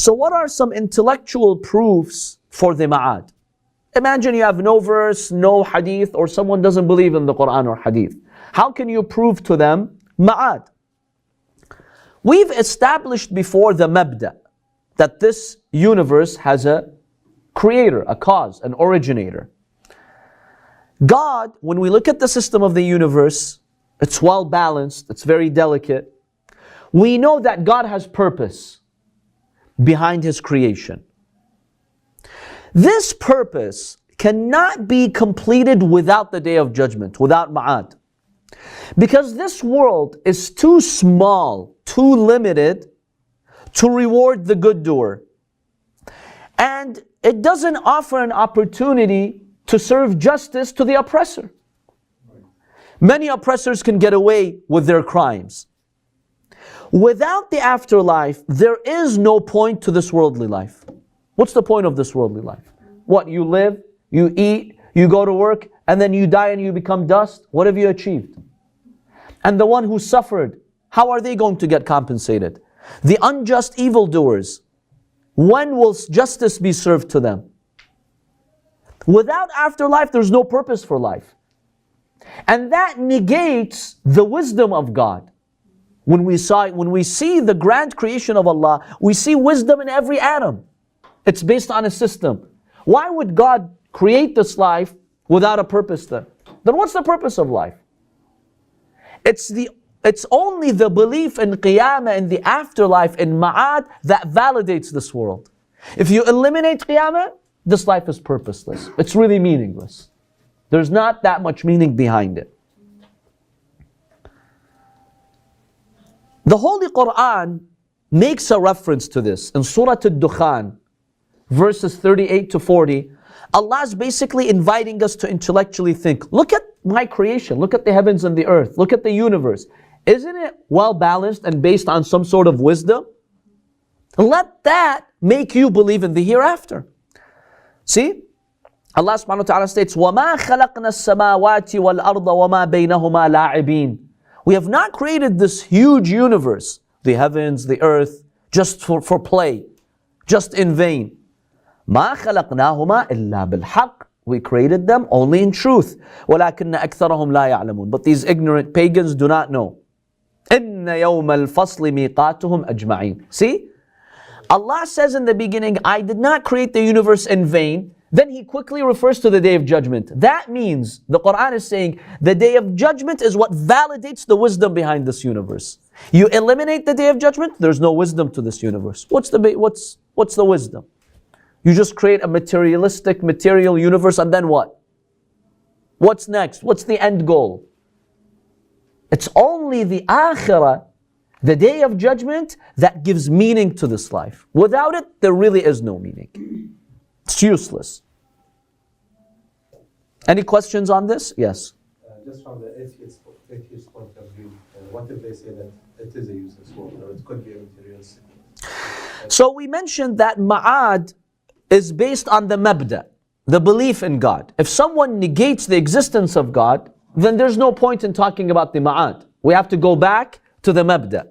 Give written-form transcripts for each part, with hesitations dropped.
So what are some intellectual proofs for the ma'ad? Imagine you have no verse, no hadith, or someone doesn't believe in the Quran or hadith. How can you prove to them ma'ad? We've established before the mabda, that this universe has a creator, a cause, an originator. God, when we look at the system of the universe, it's well balanced, it's very delicate. We know that God has purpose behind His creation. This purpose cannot be completed without the Day of Judgment, without ma'ad. Because this world is too small, too limited to reward the good doer. And it doesn't offer an opportunity to serve justice to the oppressor. Many oppressors can get away with their crimes. Without the afterlife, there is no point to this worldly life. What's the point of this worldly life? What, you live, you eat, you go to work, and then you die and you become dust? What have you achieved? And the one who suffered, how are they going to get compensated? The unjust evildoers, when will justice be served to them? Without afterlife, there's no purpose for life. And that negates the wisdom of God. When we see the grand creation of Allah, we see wisdom in every atom. It's based on a system. Why would God create this life without a purpose then? Then what's the purpose of life? It's only the belief in Qiyamah, in the afterlife, in Ma'ad, that validates this world. If you eliminate Qiyamah, this life is purposeless. It's really meaningless. There's not that much meaning behind it. The Holy Quran makes a reference to this. In Surah Al-Dukhan, verses 38 to 40, Allah is basically inviting us to intellectually think. Look at my creation. Look at the heavens and the earth. Look at the universe. Isn't it well balanced and based on some sort of wisdom? Let that make you believe in the hereafter. See? Allah subhanahu wa ta'ala states, وَمَا خَلَقْنَا السَّمَاوَاتِ وَالْأَرْضَ وَمَا بَيْنَهُمَا لَاعِبِينَ. We have not created this huge universe, the heavens, the earth, just for play, just in vain. مَا خَلَقْنَاهُمَا إِلَّا بِالْحَقِّ. We created them only in truth. وَلَكِنَّ أَكْثَرَهُمْ لَا يَعْلَمُونَ. But these ignorant pagans do not know. إِنَّ يَوْمَ الْفَصْلِ مِيقَاتُهُمْ أَجْمَعِينَ. See? Allah says in the beginning, I did not create the universe in vain. Then He quickly refers to the Day of Judgment. That means, the Quran is saying, the Day of Judgment is what validates the wisdom behind this universe. You eliminate the Day of Judgment, there's no wisdom to this universe. What's the wisdom? You just create a materialistic, material universe, and then what? What's next? What's the end goal? It's only the Akhirah, the Day of Judgment, that gives meaning to this life. Without it, there really is no meaning. It's useless. Any questions on this? Yes. Just from the atheist point of view, what if they say that it is a useless world, or it could be a materialistic? So we mentioned that Ma'ad is based on the mabda, the belief in God. If someone negates the existence of God, then there's no point in talking about the Ma'ad. We have to go back to the mabda.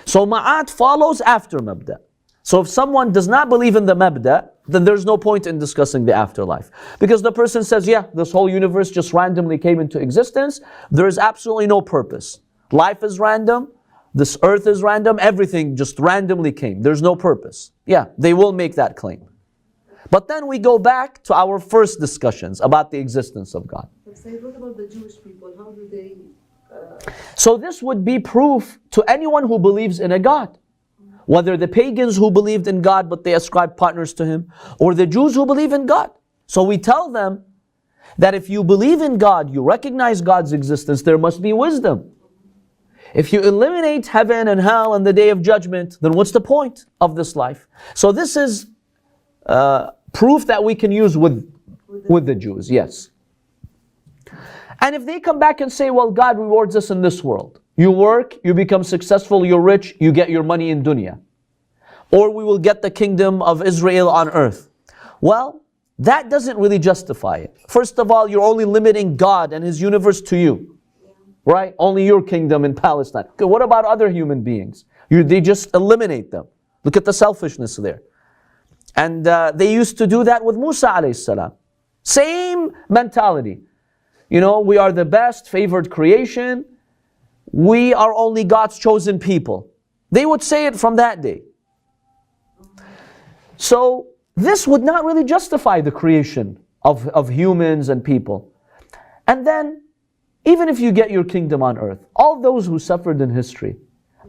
So Ma'ad follows after mabda. So if someone does not believe in the mabda, then there's no point in discussing the afterlife. Because the person says, yeah, this whole universe just randomly came into existence. There is absolutely no purpose. Life is random. This earth is random. Everything just randomly came. There's no purpose. Yeah, they will make that claim. But then we go back to our first discussions about the existence of God. What about the Jewish people? How do they... So this would be proof to anyone who believes in a God. Whether the pagans who believed in God but they ascribed partners to Him, or the Jews who believe in God. So we tell them that if you believe in God, you recognize God's existence, there must be wisdom. If you eliminate heaven and hell and the Day of Judgment, then what's the point of this life? So this is proof that we can use with the Jews, yes. And if they come back and say, well, God rewards us in this world. You work, you become successful, you're rich, you get your money in dunya. Or we will get the kingdom of Israel on earth. Well, that doesn't really justify it. First of all, you're only limiting God and His universe to you. Right? Only your kingdom in Palestine. Okay, what about other human beings? They just eliminate them. Look at the selfishness there. And they used to do that with Musa alayhi salam. Same mentality. You know, we are the best, favored creation. We are only God's chosen people. They would say it from that day. So this would not really justify the creation of humans and people. And then, even if you get your kingdom on earth, all those who suffered in history,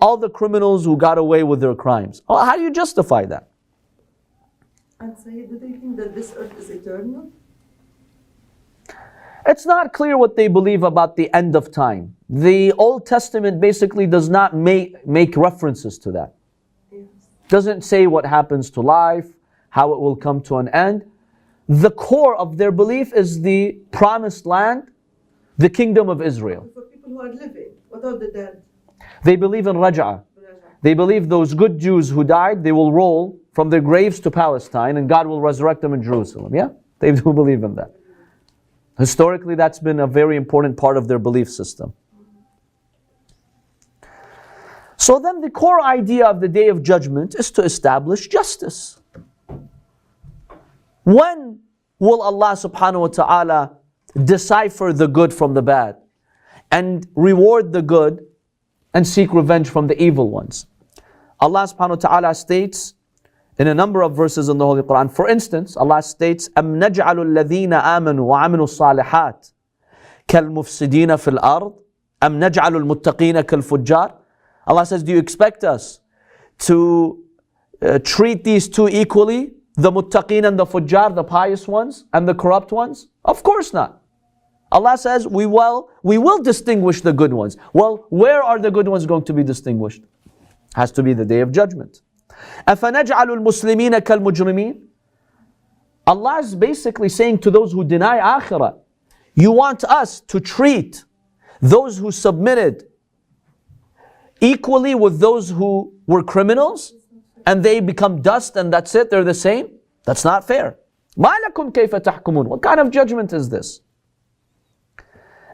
all the criminals who got away with their crimes, how do you justify that? And say, do they think that this earth is eternal? It's not clear what they believe about the end of time. The Old Testament basically does not make references to that. Yes. Doesn't say what happens to life, how it will come to an end. The core of their belief is the promised land, the kingdom of Israel. For people who are living, what are the dead? They believe in Raj'ah. They believe those good Jews who died, they will roll from their graves to Palestine and God will resurrect them in Jerusalem. Yeah? They do believe in that. Historically, that's been a very important part of their belief system. So then the core idea of the Day of Judgment is to establish justice. When will Allah subhanahu wa ta'ala decipher the good from the bad and reward the good and seek revenge from the evil ones? Allah subhanahu wa ta'ala states in a number of verses in the Holy Quran. For instance, Allah states, أَمْ نَجْعَلُ الَّذِينَ آمَنُوا وَعَمِلُوا الصَّالِحَاتِ كَالْمُفْسِدِينَ فِي الْأَرْضِ أَمْ نَجْعَلُ الْمُتَّقِينَ كَالْفُجَّارِ. Allah says, do you expect us to treat these two equally? The muttaqeen and the fujjar, the pious ones and the corrupt ones? Of course not. Allah says, we will distinguish the good ones. Well, where are the good ones going to be distinguished? Has to be the Day of Judgment. أَفَنَجْعَلُ الْمُسْلِمِينَ كَالْمُجْرِمِينَ. Allah is basically saying to those who deny Akhirah, you want us to treat those who submitted equally with those who were criminals and they become dust and that's it, they're the same? That's not fair. مَا لَكُمْ كَيْفَ تَحْكُمُونَ. What kind of judgment is this?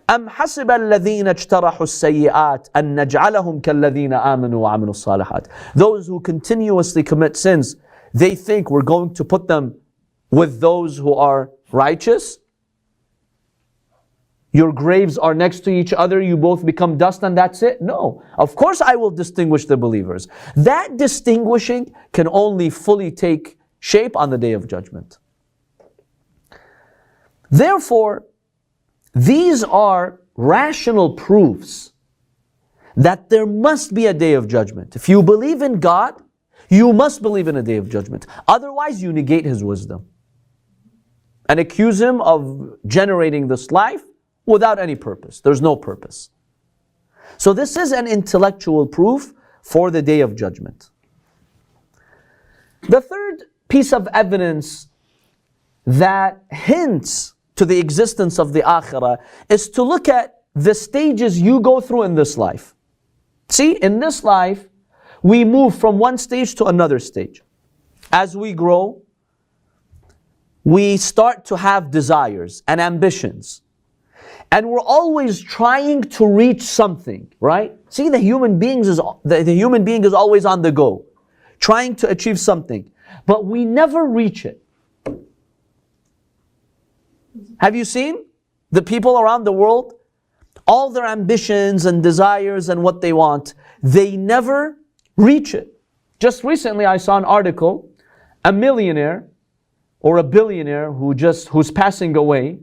أَمْ حَسِبَ الَّذِينَ اجْتَرَحُوا السَّيِّئَاتِ أَن نَجْعَلَهُمْ كَالَّذِينَ آمَنُوا وَعَمِلُوا الصَّالِحَاتِ. Those who continuously commit sins, they think we're going to put them with those who are righteous. Your graves are next to each other, you both become dust and that's it? No. Of course I will distinguish the believers. That distinguishing can only fully take shape on the Day of Judgment. Therefore, these are rational proofs that there must be a Day of Judgment. If you believe in God, you must believe in a Day of Judgment. Otherwise, you negate His wisdom and accuse Him of generating this life without any purpose. There's no purpose. So this is an intellectual proof for the Day of Judgment. The third piece of evidence that hints to the existence of the Akhirah is to look at the stages you go through in this life. See, in this life, we move from one stage to another stage. As we grow, we start to have desires and ambitions. And we're always trying to reach something, right? See, the human being is always on the go, trying to achieve something. But we never reach it. Have you seen the people around the world? All their ambitions and desires and what they want, they never reach it. Just recently I saw an article, a millionaire or a billionaire who's passing away.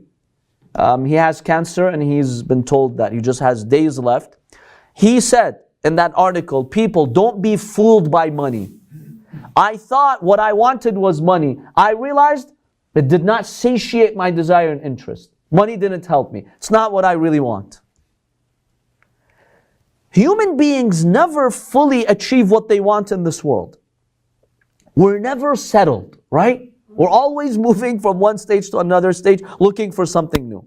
He has cancer and he's been told that he just has days left. He said in that article, people, don't be fooled by money. I thought what I wanted was money. I realized it did not satiate my desire and interest. Money didn't help me. It's not what I really want. Human beings never fully achieve what they want in this world. We're never settled, right? We're always moving from one stage to another stage, looking for something new.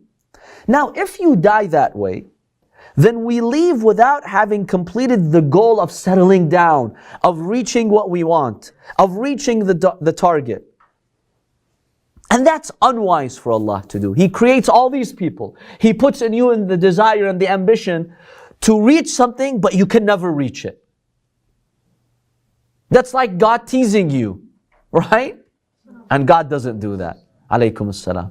Now, if you die that way, then we leave without having completed the goal of settling down, of reaching what we want, of reaching the target. And that's unwise for Allah to do. He creates all these people. He puts in you the desire and the ambition to reach something, but you can never reach it. That's like God teasing you, right? And God doesn't do that. Alaykum as-salam.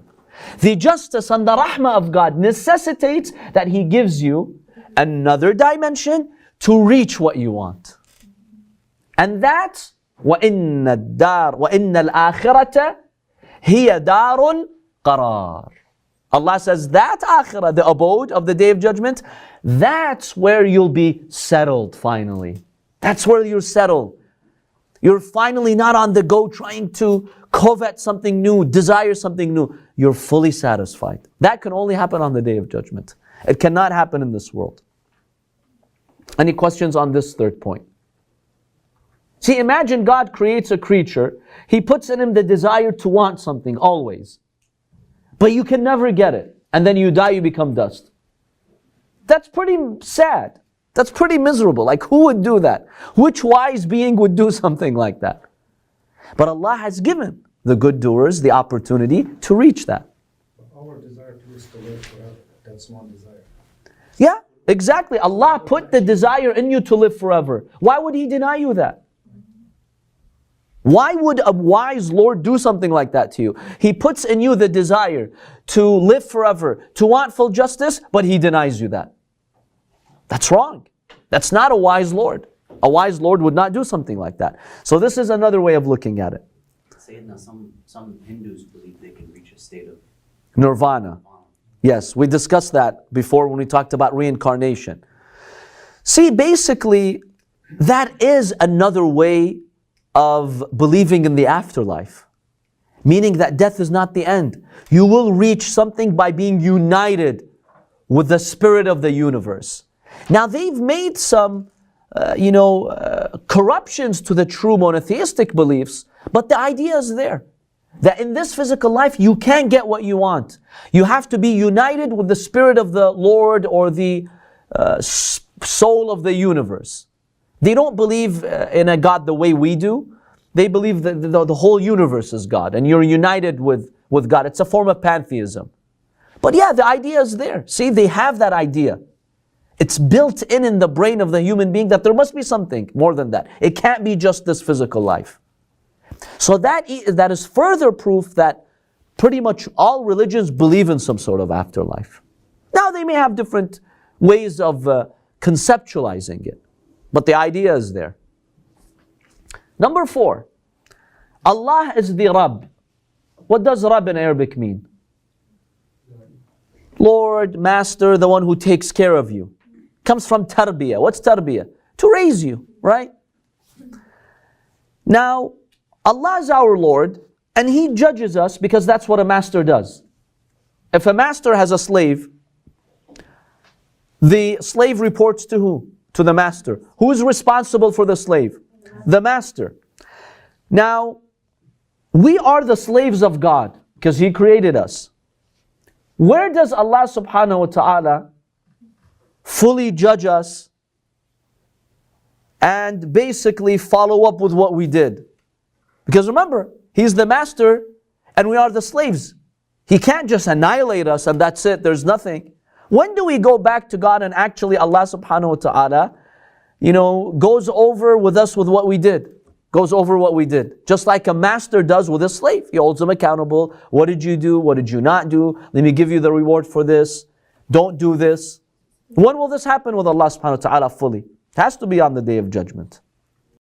The justice and the rahmah of God necessitates that He gives you another dimension to reach what you want. And that's وَإِنَّ الْآخِرَةَ هِيَ دَارٌ قَرَارٌ. Allah says that akhirah, the abode of the Day of Judgment, that's where you'll be settled finally. That's where you're settled. You're finally not on the go trying to covet something new, desire something new. You're fully satisfied. That can only happen on the Day of Judgment. It cannot happen in this world. Any questions on this third point? See, imagine God creates a creature. He puts in him the desire to want something always. But you can never get it. And then you die, you become dust. That's pretty sad. That's pretty miserable. Like, who would do that? Which wise being would do something like that? But Allah has given the good doers the opportunity to reach that. Our desire is to live forever. That's one desire. Yeah, exactly. Allah put the desire in you to live forever. Why would He deny you that? Why would a wise Lord do something like that to you? He puts in you the desire to live forever, to want full justice, but He denies you that. That's wrong. That's not a wise Lord. A wise Lord would not do something like that. So this is another way of looking at it. Sayyidina, some Hindus believe they can reach a state of Nirvana. Yes, we discussed that before when we talked about reincarnation. See, basically, that is another way of believing in the afterlife. Meaning that death is not the end. You will reach something by being united with the spirit of the universe. Now they've made some, corruptions to the true monotheistic beliefs, but the idea is there. That in this physical life, you can't get what you want. You have to be united with the spirit of the Lord or the soul of the universe. They don't believe in a God the way we do. They believe that the whole universe is God and you're united with God. It's a form of pantheism. But yeah, the idea is there. See, they have that idea. It's built in the brain of the human being that there must be something more than that. It can't be just this physical life. So that is further proof that pretty much all religions believe in some sort of afterlife. Now they may have different ways of conceptualizing it, but the idea is there. Number 4, Allah is the Rabb. What does Rabb in Arabic mean? Lord, Master, the one who takes care of you. Comes from tarbiyah. What's tarbiyah? To raise you, right? Now, Allah is our Lord, and He judges us because that's what a master does. If a master has a slave, the slave reports to who? To the master. Who is responsible for the slave? The master. Now, we are the slaves of God because He created us. Where does Allah subhanahu wa ta'ala fully judge us and basically follow up with what we did? Because remember, He's the master and we are the slaves. He can't just annihilate us and that's it, there's nothing. When do we go back to God and actually Allah subhanahu wa ta'ala, goes over with us with what we did? Goes over what we did. Just like a master does with a slave. He holds him accountable. What did you do? What did you not do? Let me give you the reward for this. Don't do this. When will this happen with Allah subhanahu wa ta'ala fully? It has to be on the Day of Judgment.